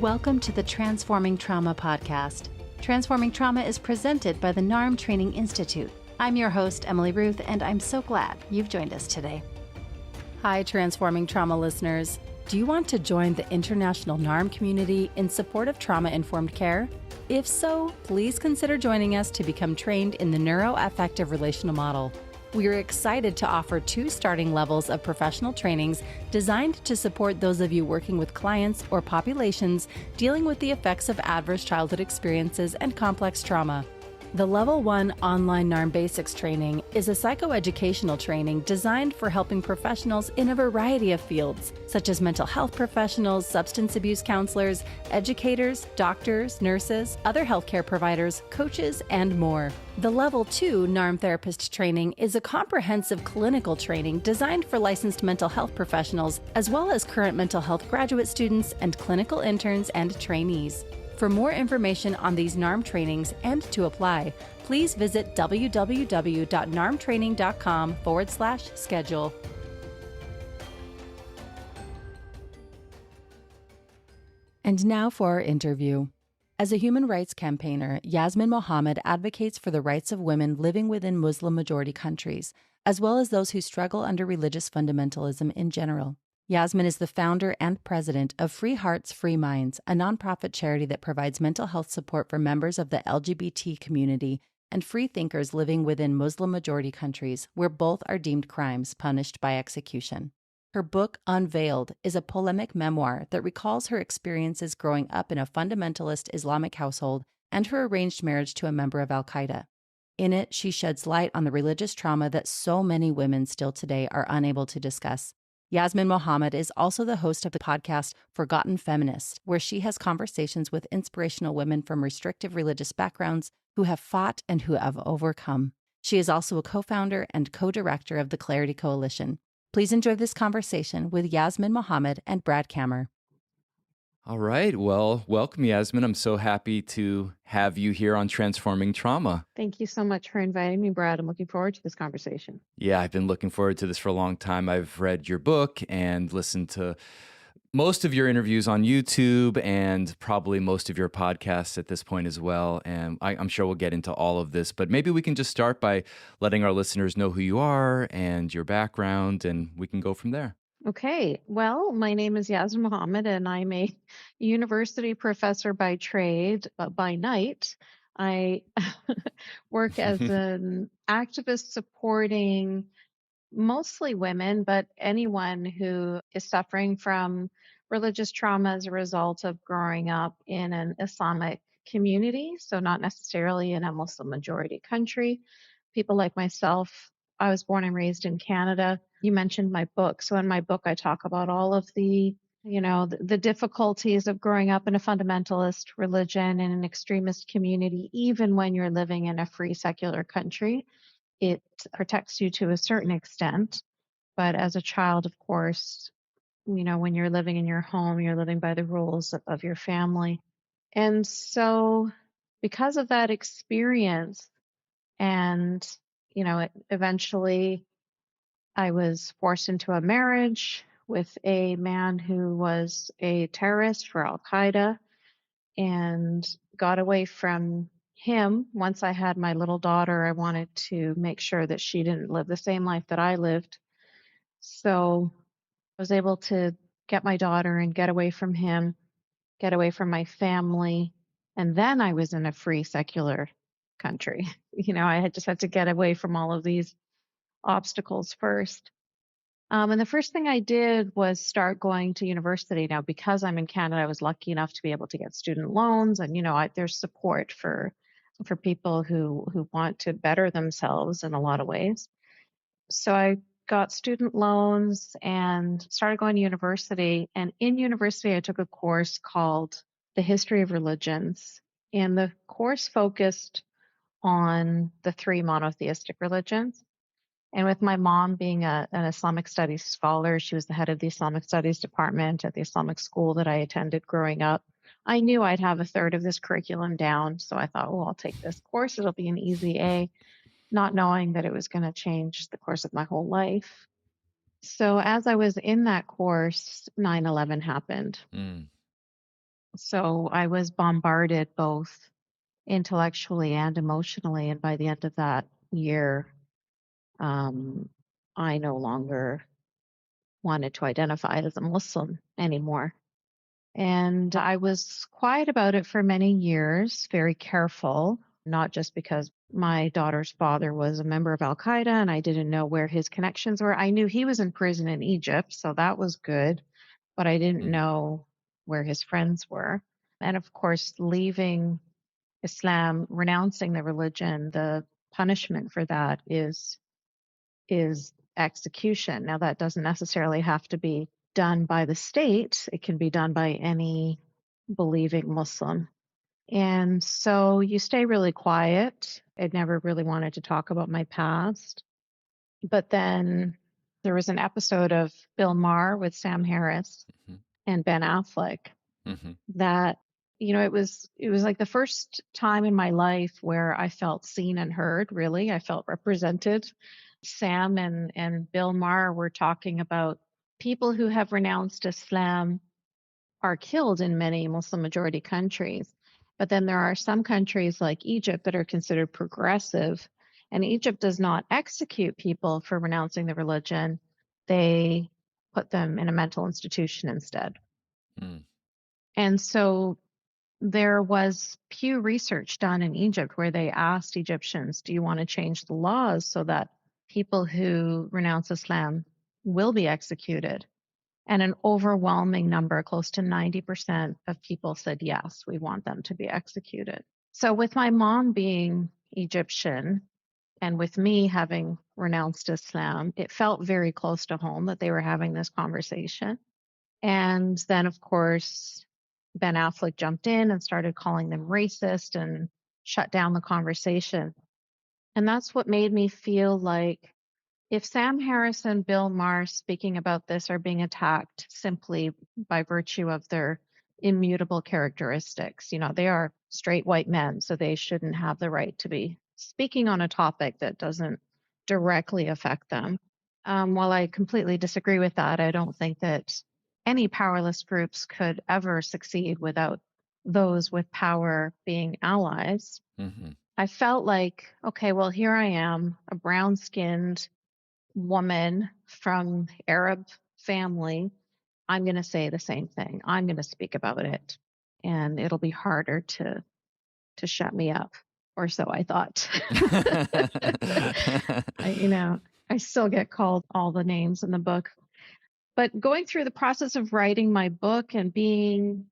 Welcome to the Transforming Trauma podcast. Transforming Trauma is presented by the NARM Training Institute. I'm your host, Emily Ruth, and I'm so glad you've joined us today. Hi, Transforming Trauma listeners. Do you want to join the international NARM community in support of trauma-informed care? If so, please consider joining us to become trained in the neuroaffective relational model. We are excited to offer 2 starting levels of professional trainings designed to support those of you working with clients or populations dealing with the effects of adverse childhood experiences and complex trauma. The Level 1 online NARM Basics training is a psychoeducational training designed for helping professionals in a variety of fields, such as mental health professionals, substance abuse counselors, educators, doctors, nurses, other healthcare providers, coaches, and more. The Level 2 NARM Therapist training is a comprehensive clinical training designed for licensed mental health professionals, as well as current mental health graduate students and clinical interns and trainees. For more information on these NARM trainings and to apply, please visit www.narmtraining.com/schedule. And now for our interview. As a human rights campaigner, Yasmine Mohammed advocates for the rights of women living within Muslim-majority countries, as well as those who struggle under religious fundamentalism in general. Yasmine is the founder and president of Free Hearts, Free Minds, a nonprofit charity that provides mental health support for members of the LGBT community and free thinkers living within Muslim-majority countries where both are deemed crimes punished by execution. Her book, Unveiled, is a polemic memoir that recalls her experiences growing up in a fundamentalist Islamic household and her arranged marriage to a member of Al-Qaeda. In it, she sheds light on the religious trauma that so many women still today are unable to discuss. Yasmine Mohammed is also the host of the podcast Forgotten Feminist, where she has conversations with inspirational women from restrictive religious backgrounds who have fought and who have overcome. She is also a co-founder and co-director of the Clarity Coalition. Please enjoy this conversation with Yasmine Mohammed and Brad Kammer. All right. Well, welcome, Yasmine. I'm so happy to have you here on Transforming Trauma. Thank you so much for inviting me, Brad. I'm looking forward to this conversation. Yeah, I've been looking forward to this for a long time. I've read your book and listened to most of your interviews on YouTube and probably most of your podcasts at this point as well. And I'm sure we'll get into all of this, but maybe we can just start by letting our listeners know who you are and your background, and we can go from there. Okay, well, my name is Yasmine Mohammed, and I'm a university professor by trade, but by night, I work as an activist supporting mostly women, but anyone who is suffering from religious trauma as a result of growing up in an Islamic community, so not necessarily in a Muslim majority country. People like myself, I was born and raised in Canada. You mentioned my book. So in my book, I talk about all of the difficulties of growing up in a fundamentalist religion and an extremist community, even when you're living in a free secular country. It protects you to a certain extent. But as a child, of course, when you're living in your home, you're living by the rules of your family. And so because of that experience, and eventually I was forced into a marriage with a man who was a terrorist for Al-Qaeda, and got away from him. Once I had my little daughter, I wanted to make sure that she didn't live the same life that I lived. So I was able to get my daughter and get away from him, get away from my family, and then I was in a free secular country. I had just had to get away from all of these obstacles first. And the first thing I did was start going to university. Now, because I'm in Canada, I was lucky enough to be able to get student loans, and there's support for people who want to better themselves in a lot of ways. So I got student loans and started going to university. And in university, I took a course called The History of Religions, and the course focused on the 3 monotheistic religions. And with my mom being an Islamic studies scholar, she was the head of the Islamic studies department at the Islamic school that I attended growing up. I knew I'd have a third of this curriculum down. So I thought, well, I'll take this course. It'll be an easy A, not knowing that it was going to change the course of my whole life. So as I was in that course, 9/11 happened. So I was bombarded both intellectually and emotionally. And by the end of that year, um, I no longer wanted to identify as a Muslim anymore. And I was quiet about it for many years, very careful, not just because my daughter's father was a member of Al-Qaeda and I didn't know where his connections were. I knew he was in prison in Egypt, so that was good, but I didn't Mm. know where his friends were. And of course, leaving Islam, renouncing the religion, the punishment for that is execution. Now, that doesn't necessarily have to be done by the state, it can be done by any believing Muslim. And so you stay really quiet. I never really wanted to talk about my past. But then there was an episode of Bill Maher with Sam Harris Mhm. and Ben Affleck Mhm. that it was like the first time in my life where I felt seen and heard. Really, I felt represented. Sam and Bill Maher were talking about people who have renounced Islam are killed in many Muslim majority countries, but then there are some countries like Egypt that are considered progressive, and Egypt does not execute people for renouncing the religion. They put them in a mental institution instead. Mm. And so there was Pew Research done in Egypt where they asked Egyptians, do you want to change the laws so that people who renounce Islam will be executed? And an overwhelming number, close to 90% of people said, yes, we want them to be executed. So, with my mom being Egyptian and with me having renounced Islam, it felt very close to home that they were having this conversation. And then, of course, Ben Affleck jumped in and started calling them racist and shut down the conversation. And that's what made me feel like if Sam Harris and Bill Maher speaking about this are being attacked simply by virtue of their immutable characteristics, they are straight white men, so they shouldn't have the right to be speaking on a topic that doesn't directly affect them. While I completely disagree with that, I don't think that any powerless groups could ever succeed without those with power being allies. Mhm. I felt like, okay, well, here I am, a brown skinned woman from Arab family. I'm going to say the same thing. I'm going to speak about it, and it'll be harder to shut me up, or so I thought. I still get called all the names in the book. But going through the process of writing my book and being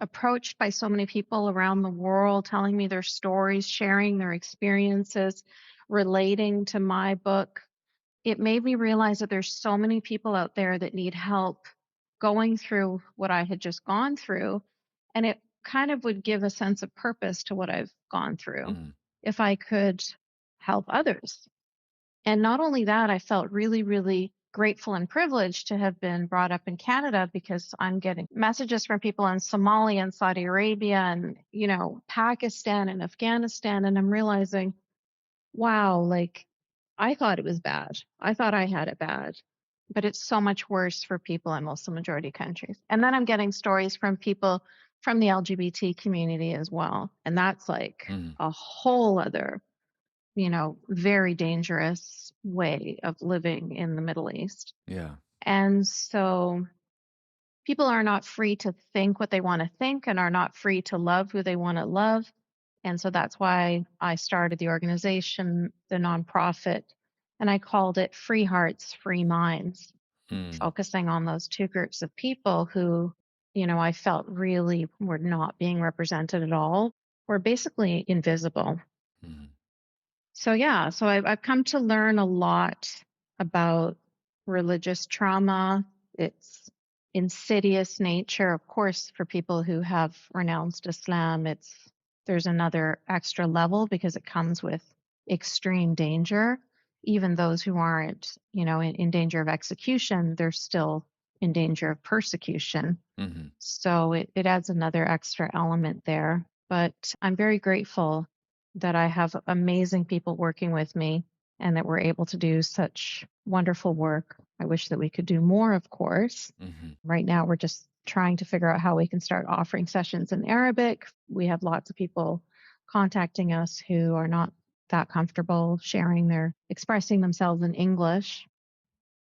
approached by so many people around the world telling me their stories, sharing their experiences, relating to my book, it made me realize that there's so many people out there that need help going through what I had just gone through. And it kind of would give a sense of purpose to what I've gone through Mm. if I could help others. And not only that, I felt really, really grateful and privileged to have been brought up in Canada because I'm getting messages from people in Somalia and Saudi Arabia and, Pakistan and Afghanistan. And I'm realizing, wow, like I thought it was bad. I thought I had it bad, but it's so much worse for people in Muslim majority countries. And then I'm getting stories from people from the LGBT community as well. And that's like Mm. a whole other, very dangerous way of living in the Middle East. Yeah. And so people are not free to think what they want to think and are not free to love who they want to love. And so that's why I started the organization, the nonprofit, and I called it Free Hearts, Free Minds, Mm. focusing on those two groups of people who, I felt really were not being represented at all, were basically invisible. Mm. So, yeah, so I've come to learn a lot about religious trauma, its insidious nature. Of course, for people who have renounced Islam, there's another extra level because it comes with extreme danger. Even those who aren't, in danger of execution, they're still in danger of persecution. Mhm. So it adds another extra element there. But I'm very grateful that I have amazing people working with me and that we're able to do such wonderful work. I wish that we could do more, of course. Mhm. Right now, we're just trying to figure out how we can start offering sessions in Arabic. We have lots of people contacting us who are not that comfortable expressing themselves in English.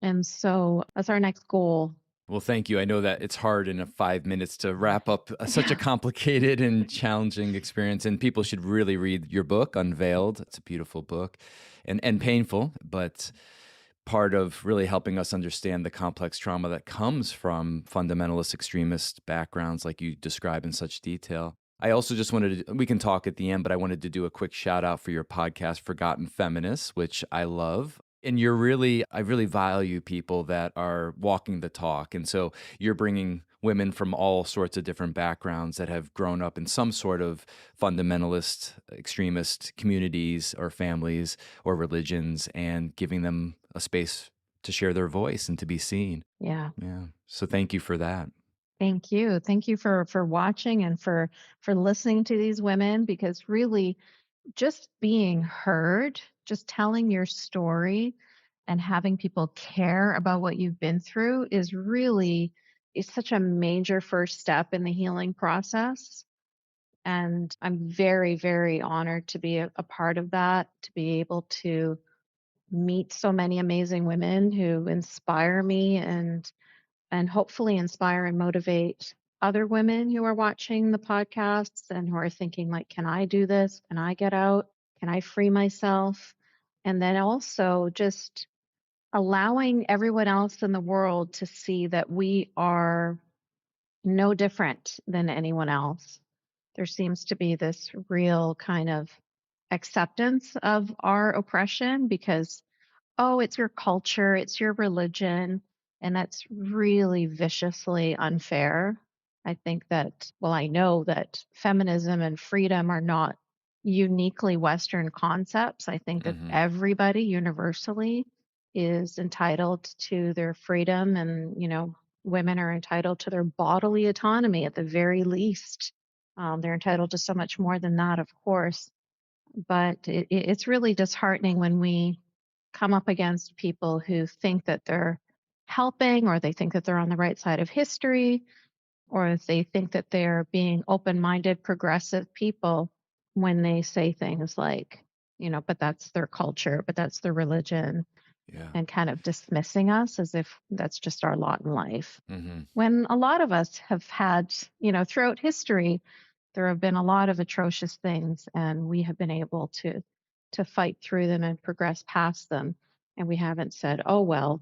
And so that's our next goal. Well, thank you. I know that it's hard in 5 minutes to wrap up such a complicated and challenging experience, and people should really read your book, Unveiled. It's a beautiful book and painful, but part of really helping us understand the complex trauma that comes from fundamentalist extremist backgrounds like you describe in such detail. I also just we can talk at the end, but I wanted to do a quick shout out for your podcast, Forgotten Feminists, which I love. And I really value people that are walking the talk. And so you're bringing women from all sorts of different backgrounds that have grown up in some sort of fundamentalist, extremist communities or families or religions and giving them a space to share their voice and to be seen. Yeah. Yeah. So thank you for that. Thank you. Thank you for watching and for listening to these women, because really just being heard, just telling your story and having people care about what you've been through is such a major first step in the healing process. And I'm very, very honored to be a part of that, to be able to meet so many amazing women who inspire me and hopefully inspire and motivate other women who are watching the podcasts and who are thinking like, can I do this? Can I get out? Can I free myself? And then also just allowing everyone else in the world to see that we are no different than anyone else. There seems to be this real kind of acceptance of our oppression because, oh, it's your culture, it's your religion, and that's really viciously unfair. I think that, well, I know that feminism and freedom are not uniquely Western concepts. I think that everybody universally is entitled to their freedom, and, women are entitled to their bodily autonomy at the very least. They're entitled to so much more than that, of course. But it's really disheartening when we come up against people who think that they're helping, or they think that they're on the right side of history, or if they think that they're being open-minded, progressive people when they say things like, but that's their culture, but that's their religion, and kind of dismissing us as if that's just our lot in life. When a lot of us have had, throughout history, there have been a lot of atrocious things, and we have been able to fight through them and progress past them. And we haven't said, oh, well,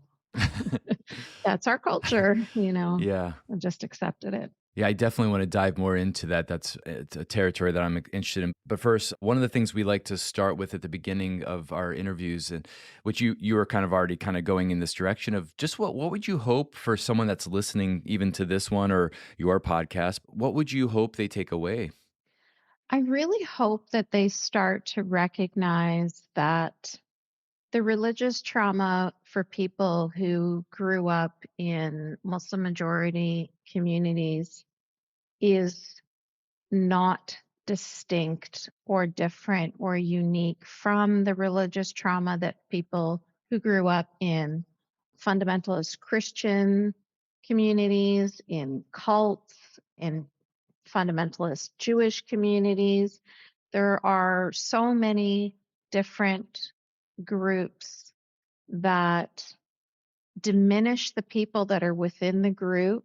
that's our culture, Yeah. and just accepted it. Yeah, I definitely want to dive more into that. It's a territory that I'm interested in. But first, one of the things we like to start with at the beginning of our interviews, and which you are kind of already kind of going in this direction of just what would you hope for someone that's listening even to this one or your podcast, what would you hope they take away? I really hope that they start to recognize that the religious trauma for people who grew up in Muslim majority communities is not distinct or different or unique from the religious trauma that people who grew up in fundamentalist Christian communities, in cults, in fundamentalist Jewish communities. There are so many different groups that diminish the people that are within the group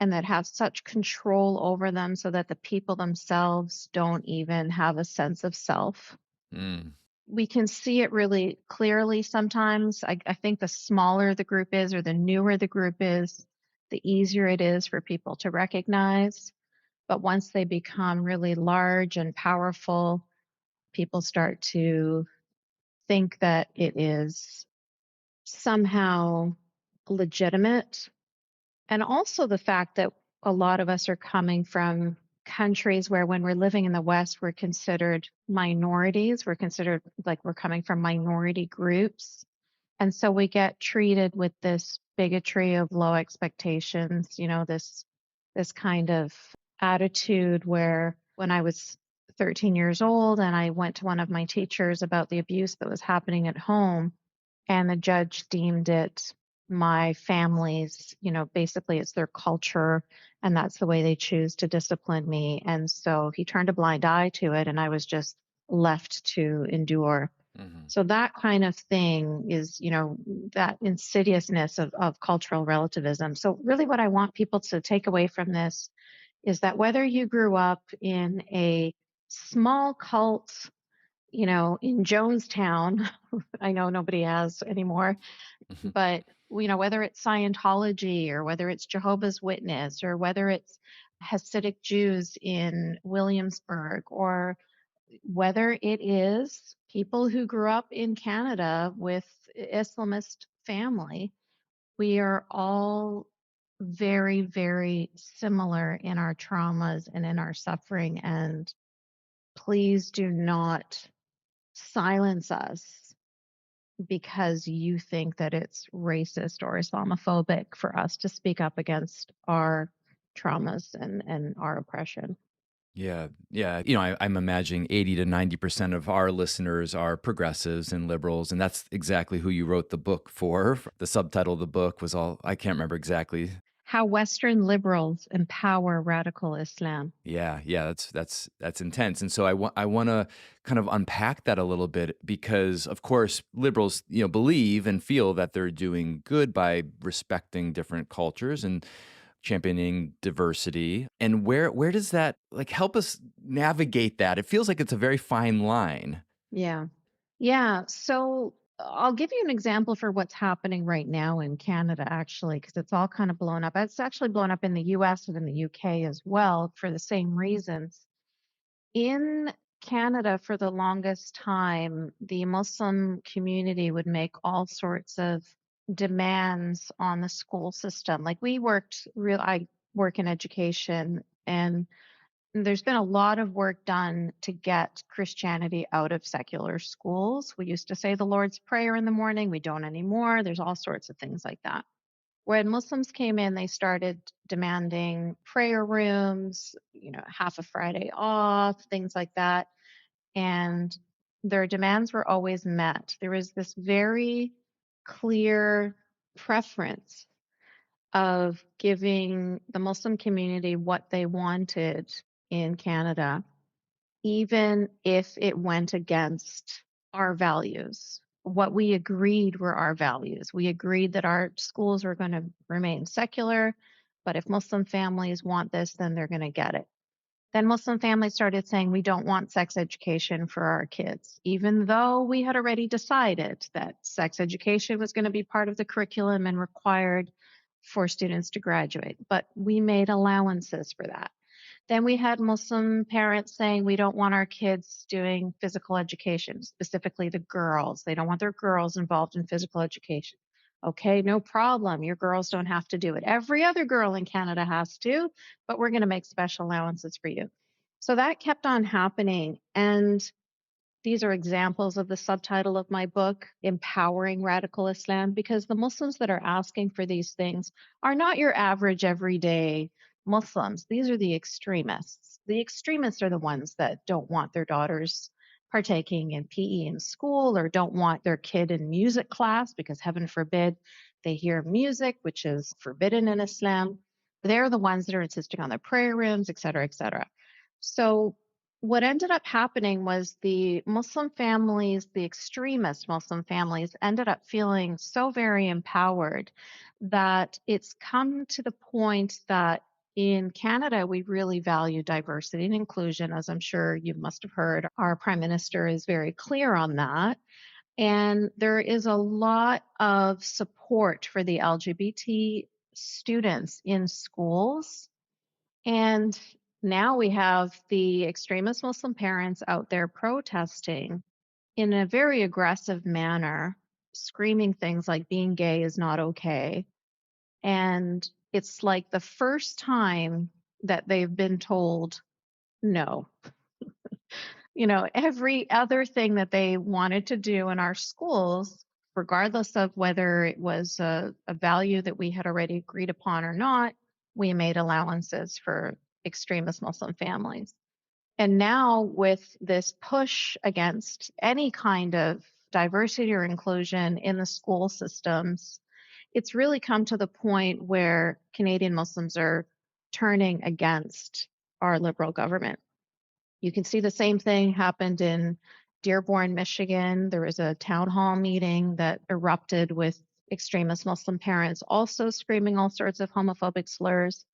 and that have such control over them so that the people themselves don't even have a sense of self. We can see it really clearly sometimes. I think the smaller the group is or the newer the group is, the easier it is for people to recognize. But once they become really large and powerful, people start to think that it is somehow legitimate. And also the fact that a lot of us are coming from countries where when we're living in the West, we're considered minorities. We're considered like we're coming from minority groups. And so we get treated with this bigotry of low expectations, this kind of attitude where when I was 13 years old and I went to one of my teachers about the abuse that was happening at home, and the judge deemed it my family's, basically it's their culture and that's the way they choose to discipline me. And so he turned a blind eye to it and I was just left to endure. Hmm. So that kind of thing is, that insidiousness of cultural relativism. So really what I want people to take away from this is that whether you grew up in a small cult, in Jonestown, I know nobody has anymore, but whether it's Scientology or whether it's Jehovah's Witness or whether it's Hasidic Jews in Williamsburg or whether it is people who grew up in Canada with Islamist family, we are all very, very similar in our traumas and in our suffering. And please do not silence us because you think that it's racist or Islamophobic for us to speak up against our traumas and our oppression. Yeah, yeah. I'm imagining 80 to 90% of our listeners are progressives and liberals, and that's exactly who you wrote the book for. The subtitle of the book was I can't remember exactly. How Western liberals empower radical Islam. Yeah, yeah, that's intense. And so I want to kind of unpack that a little bit because of course liberals, believe and feel that they're doing good by respecting different cultures and championing diversity. And where does that help us navigate that? It feels like it's a very fine line. Yeah. Yeah. So I'll give you an example for what's happening right now in Canada, actually, because it's all kind of blown up. It's actually blown up in the US and in the UK as well for the same reasons. In Canada, for the longest time, the Muslim community would make all sorts of demands on the school system. Like I work in education, and there's been a lot of work done to get Christianity out of secular schools. We used to say the Lord's Prayer in the morning. We don't anymore. There's all sorts of things like that. When Muslims came in, they started demanding prayer rooms, half a Friday off, things like that. And their demands were always met. There was this very clear preference of giving the Muslim community what they wanted in Canada, even if it went against our values. What we agreed were our values. We agreed that our schools were going to remain secular, but if Muslim families want this, then they're going to get it. Then Muslim families started saying, we don't want sex education for our kids, even though we had already decided that sex education was going to be part of the curriculum and required for students to graduate. But we made allowances for that. Then we had Muslim parents saying, we don't want our kids doing physical education, specifically the girls. They don't want their girls involved in physical education. Okay, no problem. Your girls don't have to do it. Every other girl in Canada has to, but we're going to make special allowances for you. So that kept on happening. And these are examples of the subtitle of my book, Empowering Radical Islam, because the Muslims that are asking for these things are not your average everyday Muslims. These are the extremists. The extremists are the ones that don't want their daughters partaking in PE in school or don't want their kid in music class because heaven forbid they hear music, which is forbidden in Islam. They're the ones that are insisting on their prayer rooms, et cetera, et cetera. So what ended up happening was the Muslim families, the extremist Muslim families, ended up feeling so very empowered that it's come to the point that in Canada, we really value diversity and inclusion, as I'm sure you must have heard. Our Prime Minister is very clear on that. And there is a lot of support for the LGBT students in schools. And now we have the extremist Muslim parents out there protesting in a very aggressive manner, screaming things like being gay is not okay. And it's like the first time that they've been told no. Every other thing that they wanted to do in our schools, regardless of whether it was a value that we had already agreed upon or not, we made allowances for extremist Muslim families. And now, with this push against any kind of diversity or inclusion in the school systems, it's really come to the point where Canadian Muslims are turning against our liberal government. You can see the same thing happened in Dearborn, Michigan. There was a town hall meeting that erupted with extremist Muslim parents also screaming all sorts of homophobic slurs.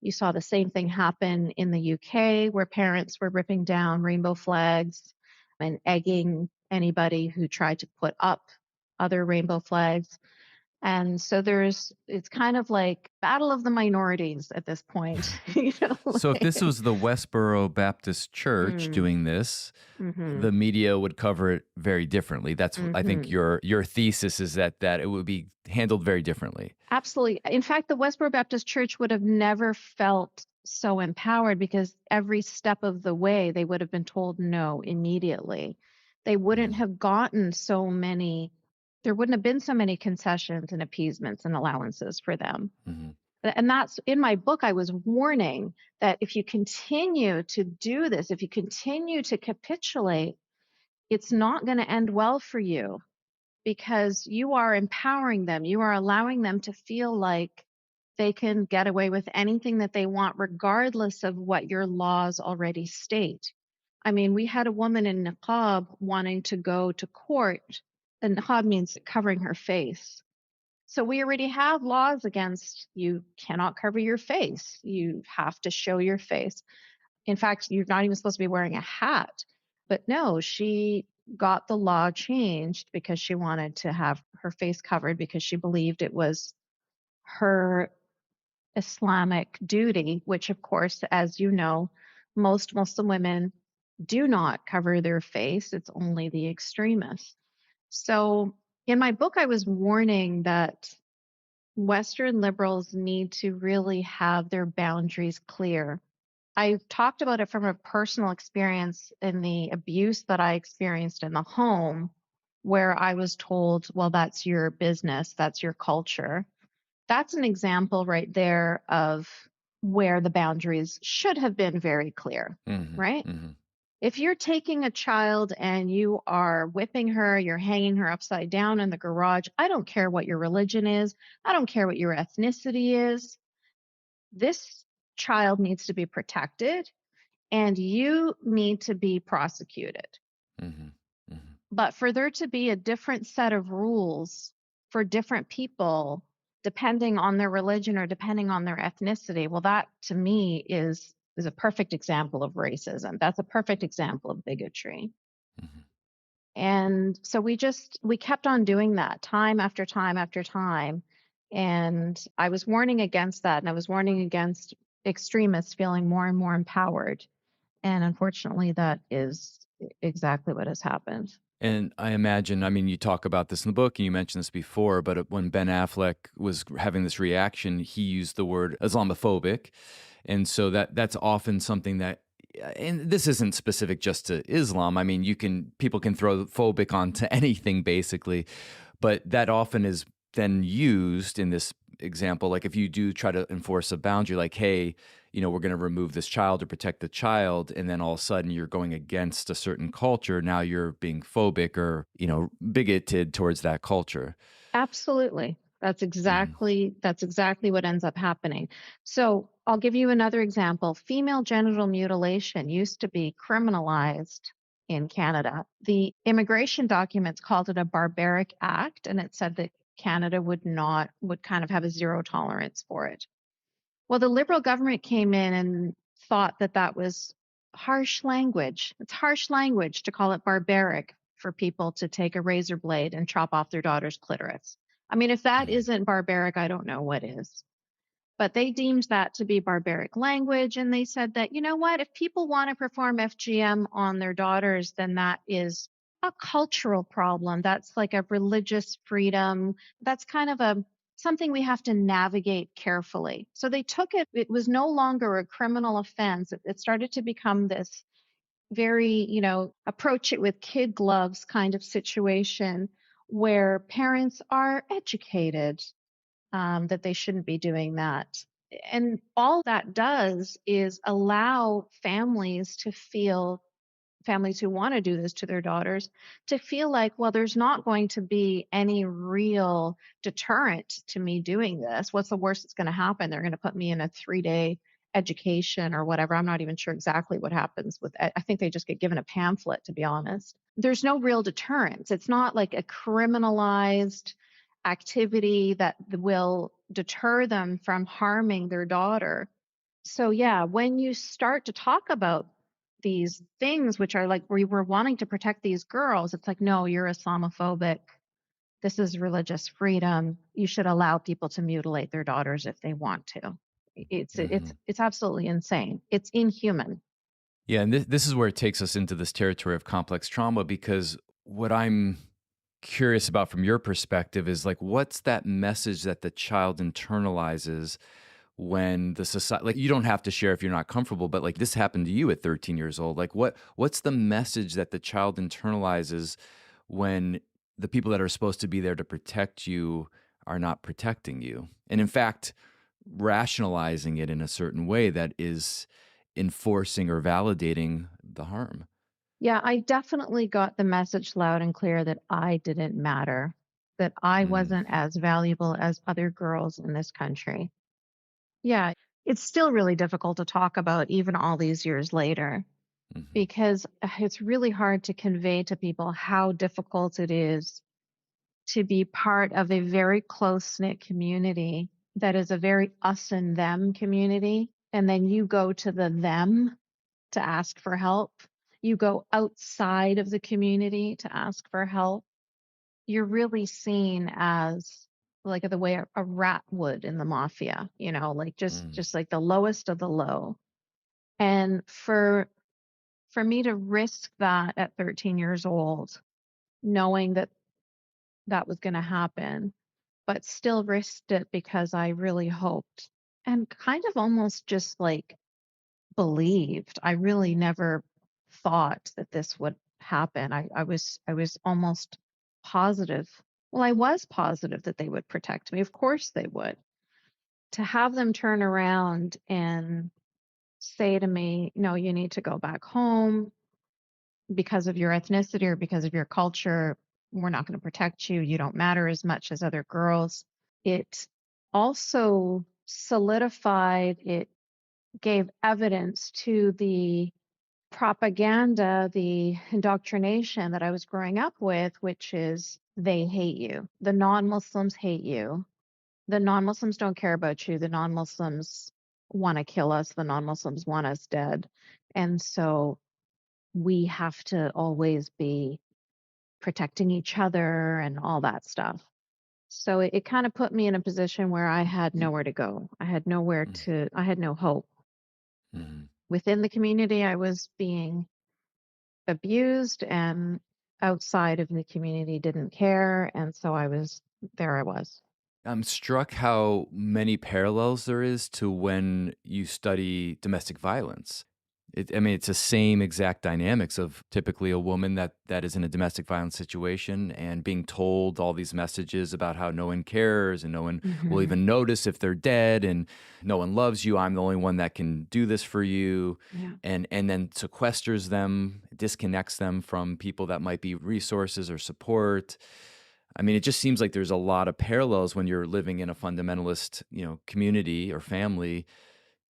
You saw the same thing happen in the UK, where parents were ripping down rainbow flags and egging anybody who tried to put up other rainbow flags. And so it's kind of like battle of the minorities at this point. So if this was the Westboro Baptist Church doing this, the media would cover it very differently. That's I think your thesis is that it would be handled very differently. Absolutely. In fact, the Westboro Baptist Church would have never felt so empowered because every step of the way they would have been told no immediately. They wouldn't have gotten there wouldn't have been so many concessions and appeasements and allowances for them. And that's in my book. I was warning that if you continue to do this, if you continue to capitulate, it's not going to end well for you, because you are empowering them. You are allowing them to feel like they can get away with anything that they want, regardless of what your laws already state. I mean, we had a woman in niqab wanting to go to court, and niqab means covering her face. So we already have laws against, you cannot cover your face. You have to show your face. In fact, you're not even supposed to be wearing a hat. But no, she got the law changed because she wanted to have her face covered, because she believed it was her Islamic duty, which, of course, as you know, most Muslim women do not cover their face. It's only the extremists. So in my book, I was warning that Western liberals need to really have their boundaries clear. I talked about it from a personal experience in the abuse that I experienced in the home, where I was told, well, that's your business, that's your culture. That's an example right there of where the boundaries should have been very clear, right? If you're taking a child and you are whipping her, you're hanging her upside down in the garage, I don't care what your religion is. I don't care what your ethnicity is. This child needs to be protected, and you need to be prosecuted. But for there to be a different set of rules for different people, depending on their religion or depending on their ethnicity, well, that to me is a perfect example of racism. That's a perfect example of bigotry. And so we kept on doing that time after time after time. And I was warning against that. And I was warning against extremists feeling more and more empowered. And unfortunately, that is exactly what has happened. And I imagine, I mean, you talk about this in the book and you mentioned this before, but when Ben Affleck was having this reaction, he used the word Islamophobic. And so that's often something that, and this isn't specific just to Islam. I mean, people can throw phobic onto anything basically, but that often is then used in this example. Like if you do try to enforce a boundary, like, hey, we're going to remove this child to protect the child. And then all of a sudden you're going against a certain culture. Now you're being phobic or, bigoted towards that culture. Absolutely. That's exactly what ends up happening. So I'll give you another example. Female genital mutilation used to be criminalized in Canada. The immigration documents called it a barbaric act, and it said that Canada would kind of have a zero tolerance for it. Well, the Liberal government came in and thought that was harsh language. It's harsh language to call it barbaric for people to take a razor blade and chop off their daughter's clitoris. I mean, if that isn't barbaric, I don't know what is. But they deemed that to be barbaric language, and they said that, you know what, if people want to perform FGM on their daughters, then that is a cultural problem. That's like a religious freedom. That's kind of something we have to navigate carefully. So they took it. It was no longer a criminal offense. It started to become this very, approach it with kid gloves kind of situation where parents are educated that they shouldn't be doing that. And all that does is allow families to feel families who want to do this to their daughters to feel like, well, there's not going to be any real deterrent to me doing this. What's the worst that's going to happen? They're going to put me in a 3-day education or whatever. I'm not even sure exactly what happens with it. I think they just get given a pamphlet, to be honest. There's no real deterrence. It's not like a criminalized activity that will deter them from harming their daughter. So yeah, when you start to talk about these things, which are like we were wanting to protect these girls, it's like, no, you're Islamophobic. This is religious freedom. You should allow people to mutilate their daughters if they want to. It's Hmm. it's absolutely insane. It's inhuman. Yeah, and this is where it takes us into this territory of complex trauma, because what I'm curious about from your perspective is like, what's that message that the child internalizes when the society, like, you don't have to share if you're not comfortable, but like this happened to you at 13 years old. Like, what's the message that the child internalizes when the people that are supposed to be there to protect you are not protecting you, and in fact rationalizing it in a certain way that is enforcing or validating the harm? Yeah, I definitely got the message loud and clear that I didn't matter, that I Mm, wasn't as valuable as other girls in this country. Yeah, it's still really difficult to talk about even all these years later mhm, because it's really hard to convey to people how difficult it is to be part of a very close knit community that is a very us and them community. And then you go to the them to ask for help. You go outside of the community to ask for help. You're really seen as like the way a rat would in the mafia, like mm, just like the lowest of the low. And for me to risk that at 13 years old, knowing that that was going to happen, but still risked it because I really hoped and kind of almost just like believed. I really never thought that this would happen. I was almost positive. Well, I was positive that they would protect me. Of course they would. To have them turn around and say to me, "No, you need to go back home because of your ethnicity or because of your culture. We're not going to protect you. You don't matter as much as other girls." It also solidified, it gave evidence to the propaganda, the indoctrination that I was growing up with, which is they hate you. The non Muslims hate you. The non Muslims don't care about you. The non Muslims want to kill us. The non Muslims want us dead. And so we have to always be protecting each other and all that stuff. So it kind of put me in a position where I had nowhere to go. mm, I had no hope. mhm. Within the community, I was being abused, and outside of the community didn't care. And so I was. I'm struck how many parallels there is to when you study domestic violence. I mean, it's the same exact dynamics of typically a woman that is in a domestic violence situation and being told all these messages about how no one cares and no one will Hmm. even notice if they're dead, and no one loves you. I'm the only one that can do this for you, Yeah. and then sequesters them, disconnects them from people that might be resources or support. I mean, it just seems like there's a lot of parallels when you're living in a fundamentalist, community or family,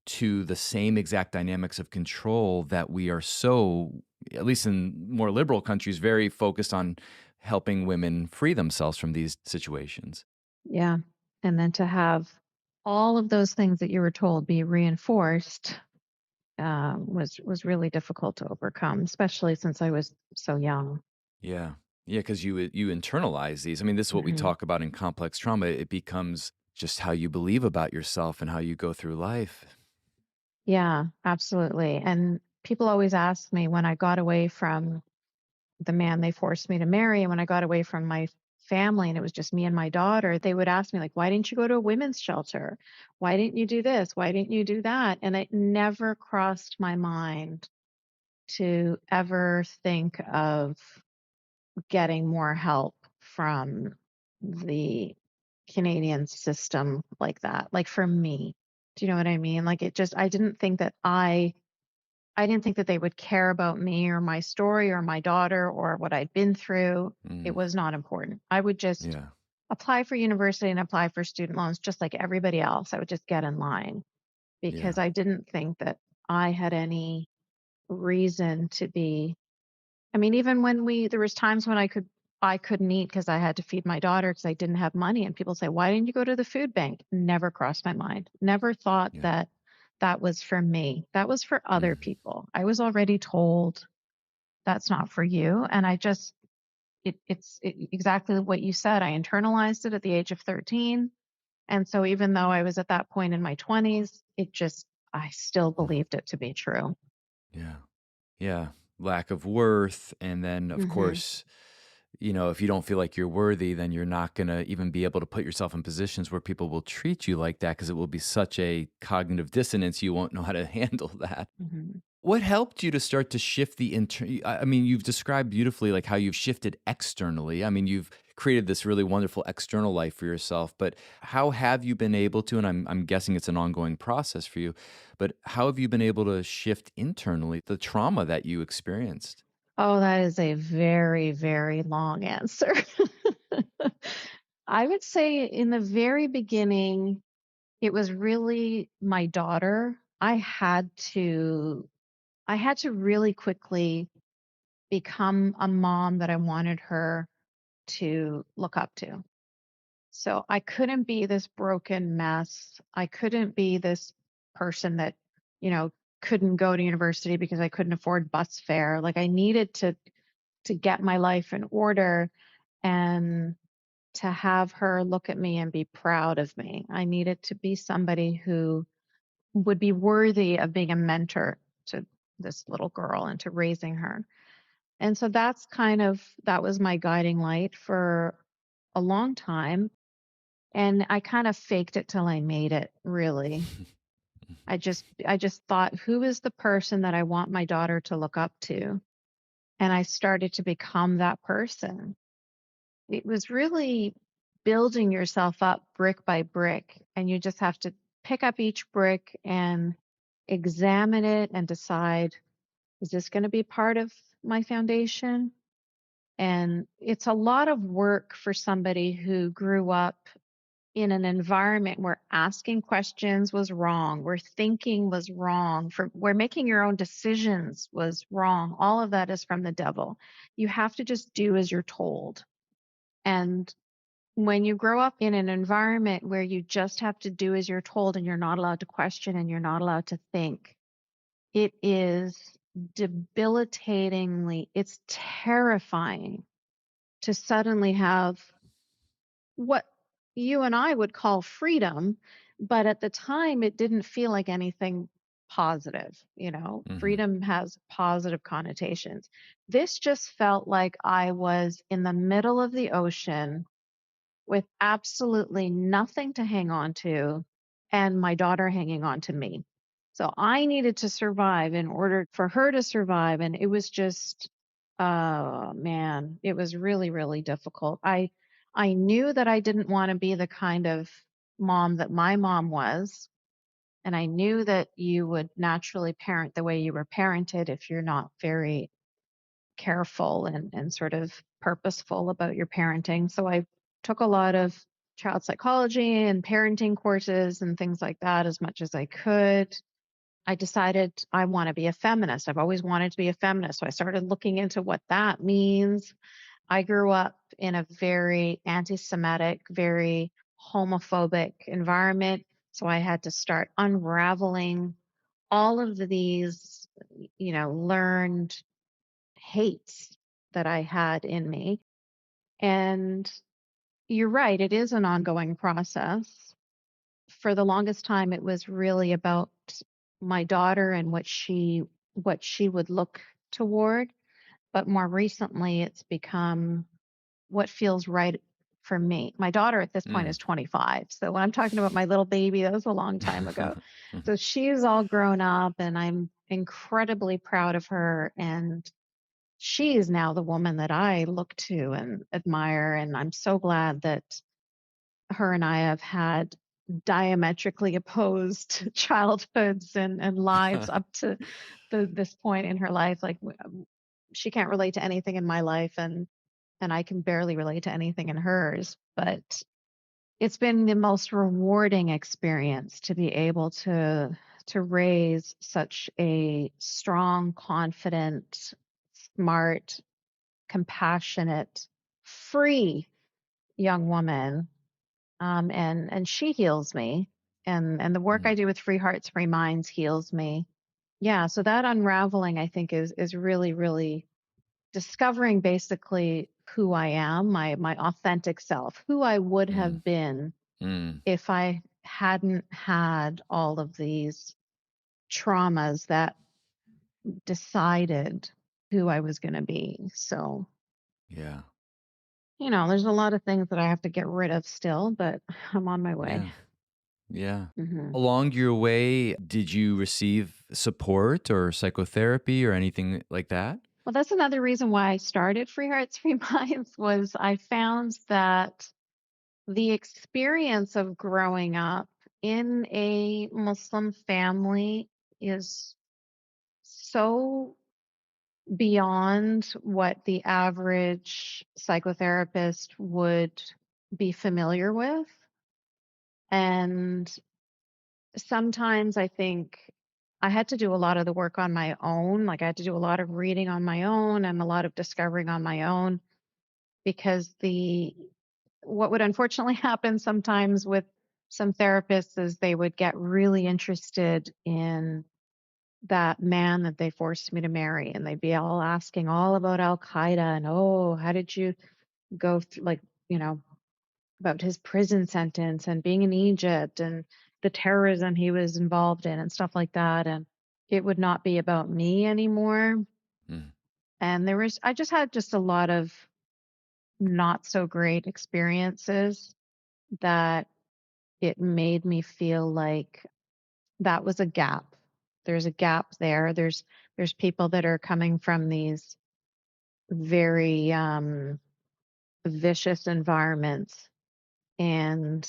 to the same exact dynamics of control that we are so, at least in more liberal countries, very focused on helping women free themselves from these situations. Yeah. And then to have all of those things that you were told be reinforced was really difficult to overcome, especially since I was so young. Yeah. Yeah, because you internalize these. I mean, this is what we Hmm. talk about in complex trauma. It becomes just how you believe about yourself and how you go through life. Yeah, absolutely. And people always ask me when I got away from the man they forced me to marry, and when I got away from my family and it was just me and my daughter, they would ask me, like, why didn't you go to a women's shelter? Why didn't you do this? Why didn't you do that? And it never crossed my mind to ever think of getting more help from the Canadian system like that. Like for me, do you know what I mean? Like I didn't think that I I didn't think that they would care about me or my story or my daughter or what I'd been through. It Mm, was not important. I would just yeah. apply for university and apply for student loans just like everybody else. I would just get in line because Yeah. I didn't think that I had any reason to be. I mean, even when there was times when I couldn't eat because I had to feed my daughter because I didn't have money. And people say, why didn't you go to the food bank? Never crossed my mind. Never thought Yeah. that that was for me. That was for other Mhm. people. I was already told that's not for you. And I just, exactly what you said. I internalized it at the age of 13. And so even though I was at that point in my 20s, I still believed it to be true. Yeah. Yeah. Lack of worth. And then, of Hmm. course, if you don't feel like you're worthy, then you're not going to even be able to put yourself in positions where people will treat you like that because it will be such a cognitive dissonance. You won't know how to handle that. Hmm. What helped you to start to shift the I mean, you've described beautifully like how you've shifted externally. I mean, you've created this really wonderful external life for yourself, but how have you been able to, and I'm guessing it's an ongoing process for you, but how have you been able to shift internally the trauma that you experienced? Oh, that is a very, very long answer. I would say in the very beginning, it was really my daughter. I had to really quickly become a mom that I wanted her to look up to. So I couldn't be this broken mess. I couldn't be this person that, you know, couldn't go to university because I couldn't afford bus fare. Like I needed to get my life in order and to have her look at me and be proud of me. I needed to be somebody who would be worthy of being a mentor to this little girl and to raising her. And so that was my guiding light for a long time. And I kind of faked it till I made it, really. I just thought, who is the person that I want my daughter to look up to? And I started to become that person. It was really building yourself up brick by brick, and you just have to pick up each brick and examine it and decide, is this going to be part of my foundation? And it's a lot of work for somebody who grew up in an environment where asking questions was wrong, where thinking was wrong, where making your own decisions was wrong. All of that is from the devil. You have to just do as you're told. And when you grow up in an environment where you just have to do as you're told and you're not allowed to question and you're not allowed to think, it is debilitatingly, it's terrifying to suddenly have what you and I would call freedom, but at the time it didn't feel like anything positive. Hmm. Freedom has positive connotations. This just felt like I was in the middle of the ocean with absolutely nothing to hang on to and my daughter hanging on to me. So I needed to survive in order for her to survive. And it was just, oh man, it was really, really difficult. I knew that I didn't want to be the kind of mom that my mom was. And I knew that you would naturally parent the way you were parented if you're not very careful and sort of purposeful about your parenting. So I took a lot of child psychology and parenting courses and things like that as much as I could. I decided I want to be a feminist. I've always wanted to be a feminist. So I started looking into what that means. I grew up in a very anti Semitic, very homophobic environment. So I had to start unraveling all of these, learned hates that I had in me. And you're right, it is an ongoing process. For the longest time, it was really about my daughter and what she would look toward. But more recently, it's become what feels right for me. My daughter at this point Mm. is 25. So when I'm talking about my little baby, that was a long time ago. So she's all grown up and I'm incredibly proud of her. And she is now the woman that I look to and admire. And I'm so glad that her and I have had diametrically opposed childhoods and lives up to this point in her life. Like she can't relate to anything in my life, and I can barely relate to anything in hers. But it's been the most rewarding experience to be able to raise such a strong, confident, smart, compassionate, free young woman. And she heals me, and the work I Mm, do with Free Hearts, Free Minds heals me. Yeah, so that unraveling, I think, is really, really discovering basically who I am, my authentic self, who I would mm, have been mm. if I hadn't had all of these traumas that decided who I was going to be. So, Yeah. there's a lot of things that I have to get rid of still, but I'm on my way. Yeah. Yeah. Hmm. Along your way, did you receive support or psychotherapy or anything like that? Well, that's another reason why I started Free Hearts, Free Minds was I found that the experience of growing up in a Muslim family is so beyond what the average psychotherapist would be familiar with. And sometimes I think I had to do a lot of the work on my own. Like I had to do a lot of reading on my own and a lot of discovering on my own because the what would unfortunately happen sometimes with some therapists is they would get really interested in that man that they forced me to marry, and they'd be all asking all about Al-Qaeda and, oh, how did you go through, like, you know, about his prison sentence and being in Egypt and the terrorism he was involved in and stuff like that. And it would not be about me anymore. Mm, And I just had just a lot of not so great experiences that it made me feel like that was a gap. There's a gap there. There's people that are coming from these very vicious environments, and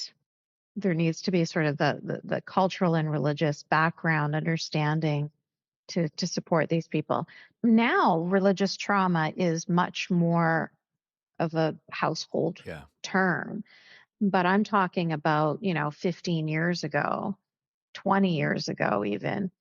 there needs to be sort of the cultural and religious background understanding to support these people. Now, religious trauma is much more of a household yeah. term, but I'm talking about, 15 years ago, 20 years ago even.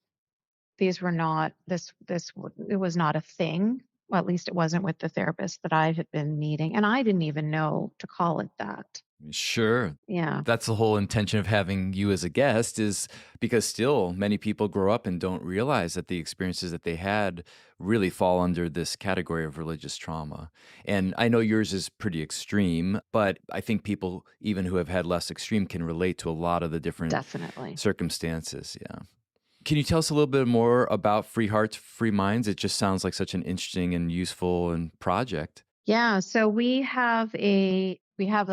These were not it was not a thing. Well, at least it wasn't with the therapist that I had been meeting, and I didn't even know to call it that. Sure. Yeah, That's the whole intention of having you as a guest, is because still many people grow up and don't realize that the experiences that they had really fall under this category of religious trauma. And I know yours is pretty extreme, but I think people, even who have had less extreme, can relate to a lot of the different definitely. circumstances. Yeah. Can you tell us a little bit more about Free Hearts, Free Minds? It just sounds like such an interesting and useful and project. Yeah, so we have a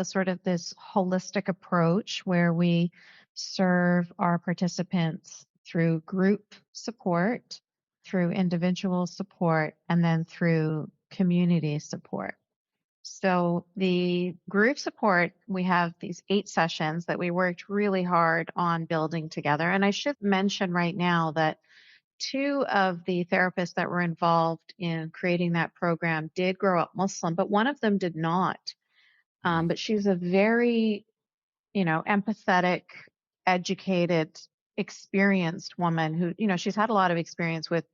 sort of this holistic approach where we serve our participants through group support, through individual support, and then through community support. So the group support, we have these 8 sessions that we worked really hard on building together. And I should mention right now that 2 of the therapists that were involved in creating that program did grow up Muslim, but one of them did not. Mm, But she's a very, empathetic, educated, experienced woman who, she's had a lot of experience with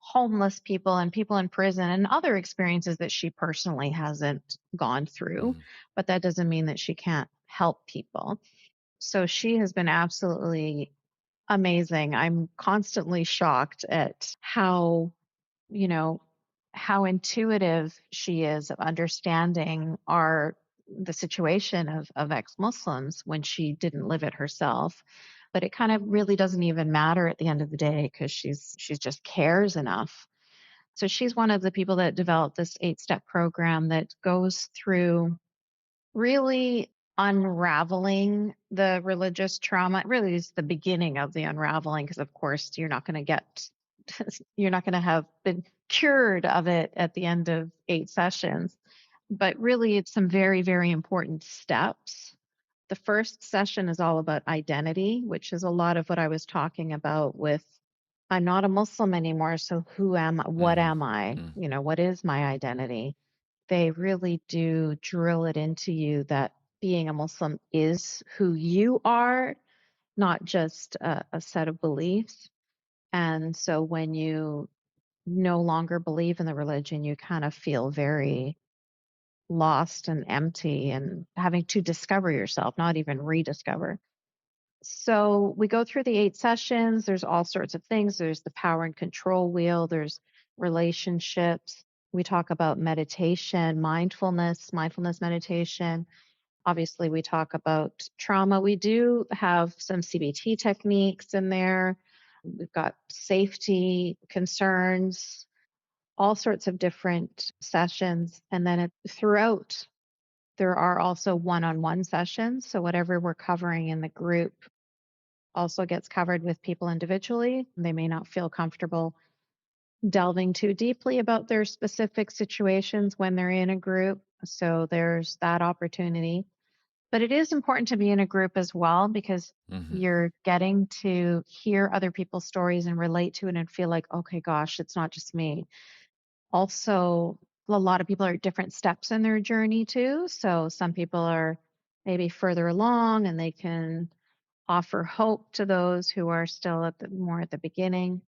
homeless people and people in prison and other experiences that she personally hasn't gone through. mm, But that doesn't mean that she can't help people. So she has been absolutely amazing. I'm constantly shocked at you know, how intuitive she is of understanding the situation of ex-Muslims when she didn't live it herself. But it kind of really doesn't even matter at the end of the day because she's just cares enough. So she's one of the people that developed this 8-step program that goes through really unraveling the religious trauma. It really is the beginning of the unraveling because of course you're not going to have been cured of it at the end of 8 sessions, but really it's some very, very important steps The first session is all about identity, which is a lot of what I was talking about with I'm not a Muslim anymore, so who am I? What Mm-hmm. am I? Mm. What is my identity? They really do drill it into you that being a Muslim is who you are, not just a set of beliefs. And so when you no longer believe in the religion, you kind of feel very lost and empty and having to discover yourself, not even rediscover. So we go through the 8 sessions. There's all sorts of things. There's the power and control wheel, there's relationships. We talk about meditation, mindfulness meditation. Obviously, we talk about trauma. We do have some CBT techniques in there. We've got safety concerns, all sorts of different sessions. And then throughout, there are also one on one sessions. So, whatever we're covering in the group also gets covered with people individually. They may not feel comfortable delving too deeply about their specific situations when they're in a group. So, there's that opportunity. But it is important to be in a group as well because Mm-hmm. you're getting to hear other people's stories and relate to it and feel like, okay, gosh, it's not just me. Also, a lot of people are at different steps in their journey too. So some people are maybe further along and they can offer hope to those who are still more at the beginning.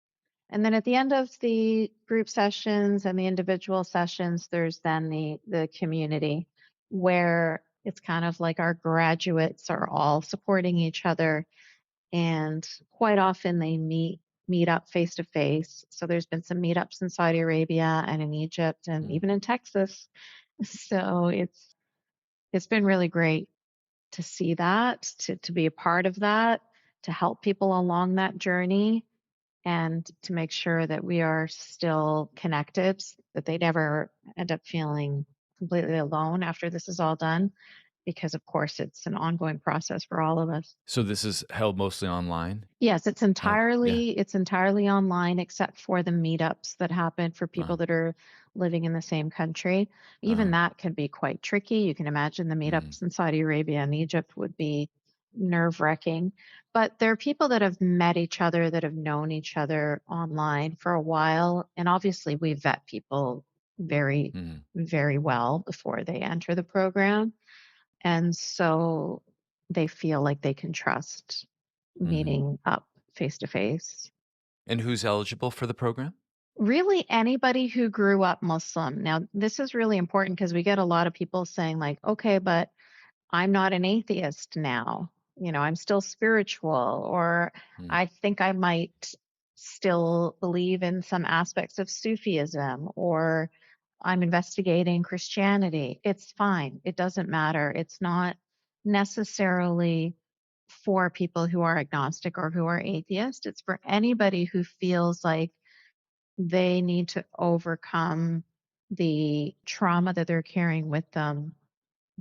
And then at the end of the group sessions and the individual sessions, there's then the community where it's kind of like our graduates are all supporting each other, and quite often they meet up face to face. So there's been some meetups in Saudi Arabia and in Egypt and even in Texas. So it's been really great to see that, to be a part of that, to help people along that journey and to make sure that we are still connected, that they never end up feeling completely alone after this is all done, because of course it's an ongoing process for all of us. So this is held mostly online? Yes, it's Yeah. entirely online except for the meetups that happen for people Wow. that are living in the same country. Even Uh-huh. that can be quite tricky. You can imagine the Mm. meetups in Saudi Arabia and Egypt would be nerve-wracking. But there are people that have met each other, that have known each other online for a while, and obviously we vet people very, Mm. very well before they enter the program. And so they feel like they can trust Mm-hmm. meeting up face to face. And who's eligible for the program? Really, anybody who grew up Muslim. Now, this is really important because we get a lot of people saying, like, okay, but I'm not an atheist now. I'm still spiritual, or Mm. I think I might still believe in some aspects of Sufism, or I'm investigating Christianity. It's fine. It doesn't matter. It's not necessarily for people who are agnostic or who are atheist. It's for anybody who feels like they need to overcome the trauma that they're carrying with them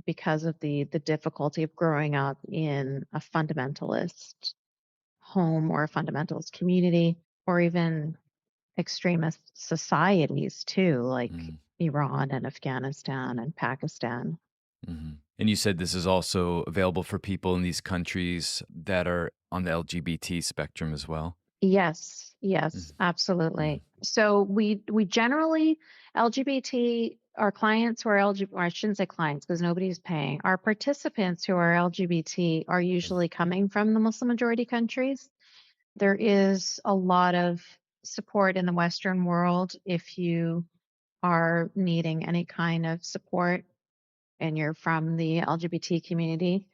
because of the difficulty of growing up in a fundamentalist home or a fundamentalist community, or even extremist societies too, like Mm. Iran and Afghanistan and Pakistan. Mm-hmm. And you said this is also available for people in these countries that are on the LGBT spectrum as well? Yes, Mm-hmm. absolutely. So we generally LGBT, our clients who are LGBT, or I shouldn't say clients because nobody's paying. Our participants who are LGBT are usually coming from the Muslim majority countries. There is a lot of support in the Western world if you are needing any kind of support and you're from the LGBT community.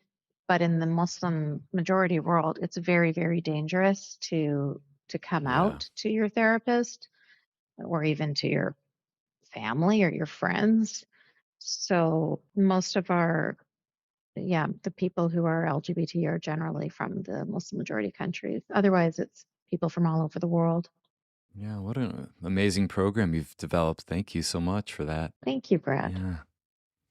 But in the Muslim majority world, it's very, very dangerous to come Yeah. out to your therapist or even to your family or your friends. So most of the people who are LGBT are generally from the Muslim majority countries. Otherwise, it's people from all over the world. Yeah. What an amazing program you've developed. Thank you so much for that. Thank you, Brad. Yeah.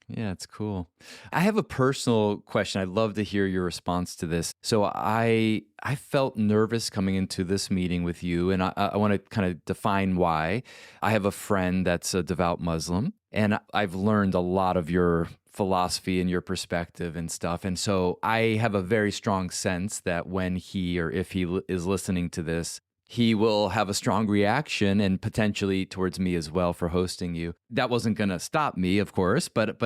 Yeah, it's cool. I have a personal question. I'd love to hear your response to this. So I felt nervous coming into this meeting with you, and I want to kind of define why. I have a friend that's a devout Muslim, and I've learned a lot of your philosophy and your perspective and stuff. And so I have a very strong sense that when he or if he is listening to this, he will have a strong reaction and potentially towards me as well for hosting you. That wasn't going to stop me, of course, but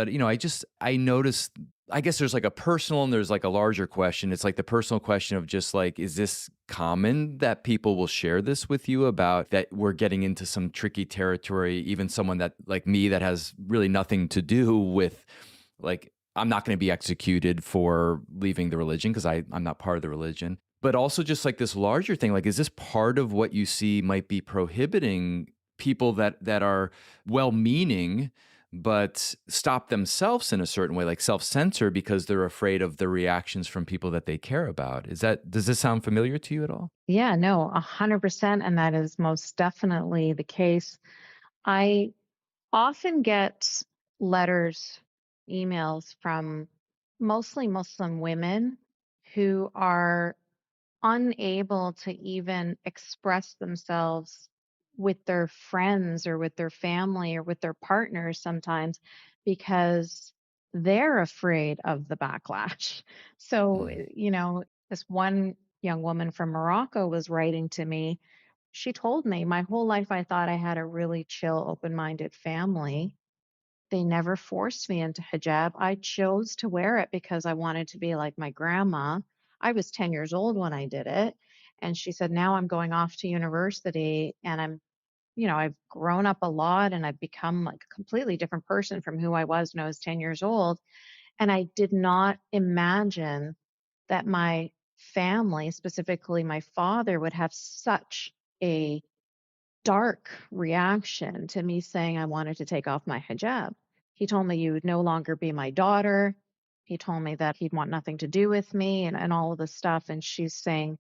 I noticed, I guess there's like a personal and there's like a larger question. It's like the personal question of just like, is this common that people will share this with you about that we're getting into some tricky territory, even someone that like me that has really nothing to do with like, I'm not going to be executed for leaving the religion because I'm not part of the religion. But also just like this larger thing, like, is this part of what you see might be prohibiting people that are well-meaning, but stop themselves in a certain way, like self-censor because they're afraid of the reactions from people that they care about? Does this sound familiar to you at all? Yeah, no, 100%. And that is most definitely the case. I often get letters, emails from mostly Muslim women who are unable to even express themselves with their friends or with their family or with their partners sometimes because they're afraid of the backlash. So, Mm, this one young woman from Morocco was writing to me. She told me, my whole life I thought I had a really chill, open minded family. They never forced me into hijab. I chose to wear it because I wanted to be like my grandma. I was 10 years old when I did it. And she said, now I'm going off to university and I've grown up a lot and I've become like a completely different person from who I was when I was 10 years old. And I did not imagine that my family, specifically my father, would have such a dark reaction to me saying I wanted to take off my hijab. He told me you would no longer be my daughter. He told me that he'd want nothing to do with me and all of this stuff. And she's saying,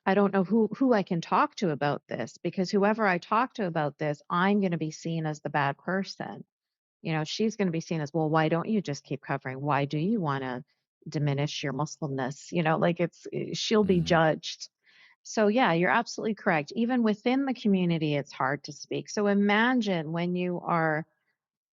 I don't know who I can talk to about this because whoever I talk to about this, I'm going to be seen as the bad person. She's going to be seen as, well, why don't you just keep covering? Why do you want to diminish your Muslimness? Like she'll be mm, judged. So yeah, you're absolutely correct. Even within the community, it's hard to speak. So imagine when you are,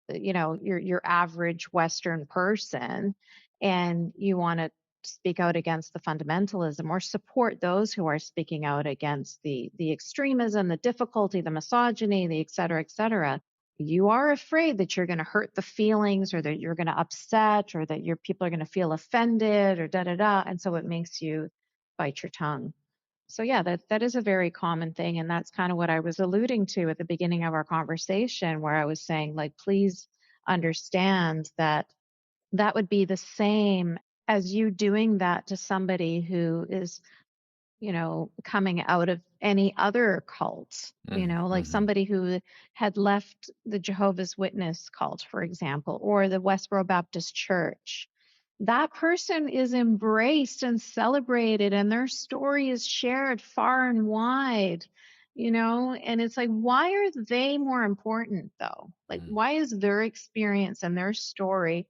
your average Western person and you want to speak out against the fundamentalism or support those who are speaking out against the extremism, the difficulty, the misogyny, the et cetera, et cetera. You are afraid that you're going to hurt the feelings or that you're going to upset or that your people are going to feel offended or da da da. And so it makes you bite your tongue. So yeah, that is a very common thing. And that's kind of what I was alluding to at the beginning of our conversation, where I was saying, like, please understand that that would be the same as you doing that to somebody who is, coming out of any other cult, mm, like mhm, somebody who had left the Jehovah's Witness cult, for example, or the Westboro Baptist Church. That person is embraced and celebrated, and their story is shared far and wide, and it's like, why are they more important though? Like, mm, why is their experience and their story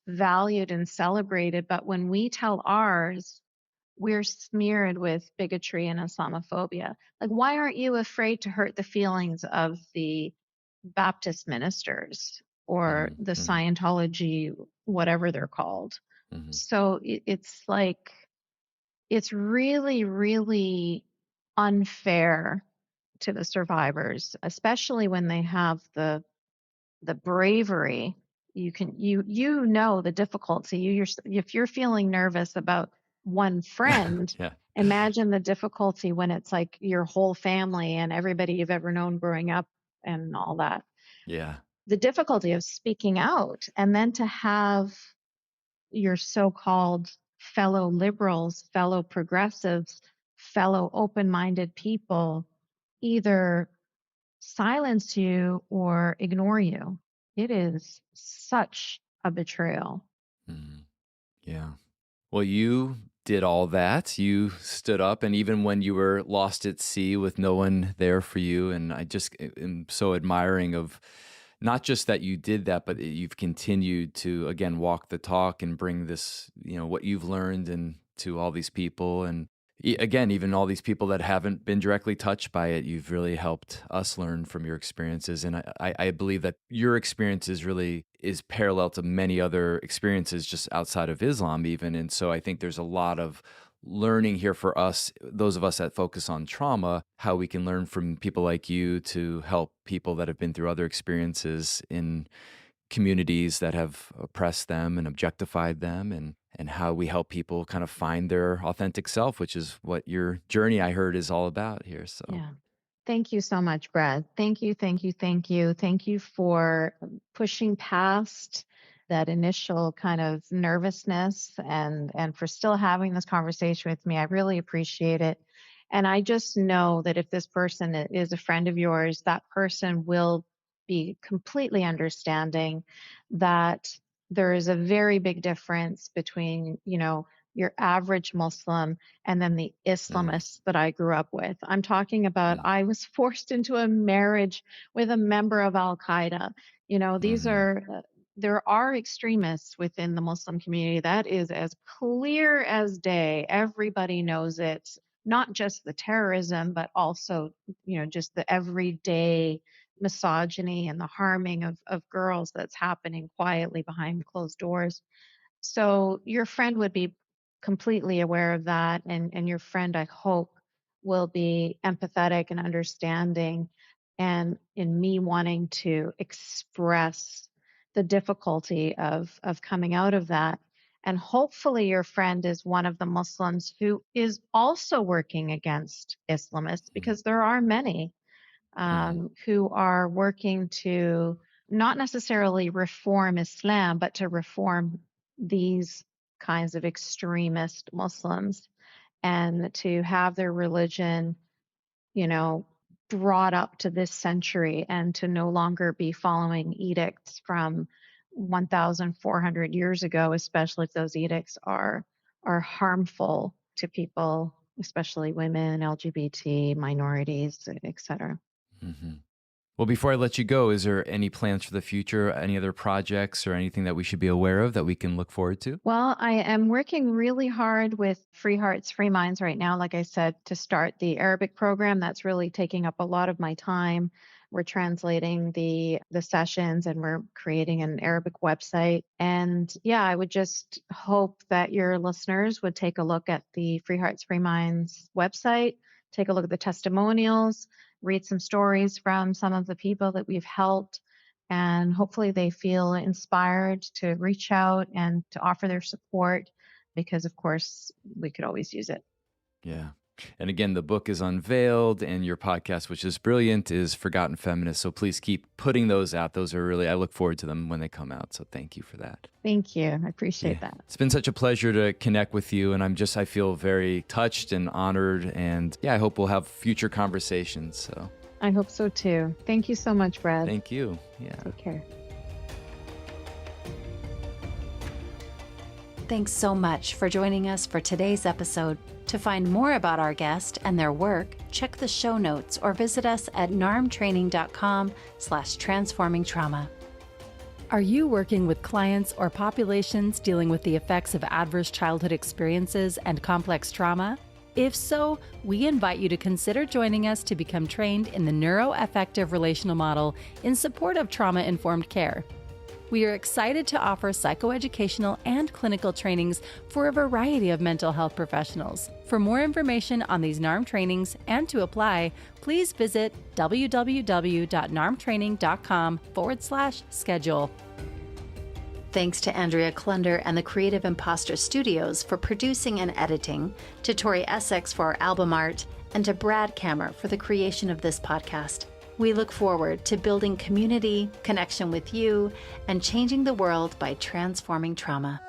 valued and celebrated? But when we tell ours, we're smeared with bigotry and Islamophobia. Like, why aren't you afraid to hurt the feelings of the Baptist ministers or mhm, the mhm, Scientology, whatever they're called? mhm, So it's like, it's really, really unfair to the survivors, especially when they have the bravery. You know the difficulty. If you're feeling nervous about one friend, yeah, imagine the difficulty when it's like your whole family and everybody you've ever known growing up and all that. yeah, The difficulty of speaking out and then to have your so-called fellow liberals, fellow progressives, fellow open-minded people either silence you or ignore you. It is such a betrayal. mhm, yeah. Well, you did all that. You stood up, and even when you were lost at sea with no one there for you, and I just am so admiring of not just that you did that, but you've continued to, again, walk the talk and bring this, what you've learned and to all these people. And again, even all these people that haven't been directly touched by it, you've really helped us learn from your experiences. And I believe that your experiences really is parallel to many other experiences just outside of Islam even. And so I think there's a lot of learning here for us, those of us that focus on trauma, how we can learn from people like you to help people that have been through other experiences in communities that have oppressed them and objectified them, and how we help people kind of find their authentic self, which is what your journey, I heard, is all about here. So Yeah. Thank you so much, Brad. Thank you, thank you, thank you. Thank you for pushing past that initial kind of nervousness and for still having this conversation with me. I really appreciate it. And I just know that if this person is a friend of yours, that person will be completely understanding that there is a very big difference between, your average Muslim and then the Islamists that I grew up with. I'm talking about I was forced into a marriage with a member of Al-Qaeda. These are there are extremists within the Muslim community. That is as clear as day. Everybody knows it, not just the terrorism, but also, just the everyday misogyny and the harming of girls that's happening quietly behind closed doors. So your friend would be completely aware of that. And your friend, I hope, will be empathetic and understanding and in me wanting to express the difficulty of coming out of that. And hopefully your friend is one of the Muslims who is also working against Islamists, because there are many who are working to not necessarily reform Islam, but to reform these kinds of extremist Muslims and to have their religion, brought up to this century and to no longer be following edicts from 1,400 years ago, especially if those edicts are harmful to people, especially women, LGBT, minorities, etc. Mm-hmm. Well, before I let you go, is there any plans for the future, any other projects or anything that we should be aware of that we can look forward to? Well, I am working really hard with Free Hearts, Free Minds right now, like I said, to start the Arabic program. That's really taking up a lot of my time. We're translating the sessions and we're creating an Arabic website. And yeah, I would just hope that your listeners would take a look at the Free Hearts, Free Minds website, take a look at the testimonials, read some stories from some of the people that we've helped, and hopefully they feel inspired to reach out and to offer their support, because of course we could always use it. Yeah. And again, the book is unveiled and your podcast, which is brilliant, is Forgotten Feminist. So please keep putting those out. Those are really, I look forward to them when they come out. So thank you for that. Thank you. I appreciate that. It's been such a pleasure to connect with you. And I feel very touched and honored. And yeah, I hope we'll have future conversations. So I hope so too. Thank you so much, Brad. Thank you. Yeah. Take care. Thanks so much for joining us for today's episode. To find more about our guest and their work, check the show notes or visit us at narmtraining.com/transformingtrauma. Are you working with clients or populations dealing with the effects of adverse childhood experiences and complex trauma? If so, we invite you to consider joining us to become trained in the neuroaffective relational model in support of trauma-informed care. We are excited to offer psychoeducational and clinical trainings for a variety of mental health professionals. For more information on these NARM trainings and to apply, please visit www.narmtraining.com/schedule. Thanks to Andrea Klunder and the Creative Imposter Studios for producing and editing, to Tori Essex for our album art, and to Brad Kammer for the creation of this podcast. We look forward to building community, connection with you, and changing the world by transforming trauma.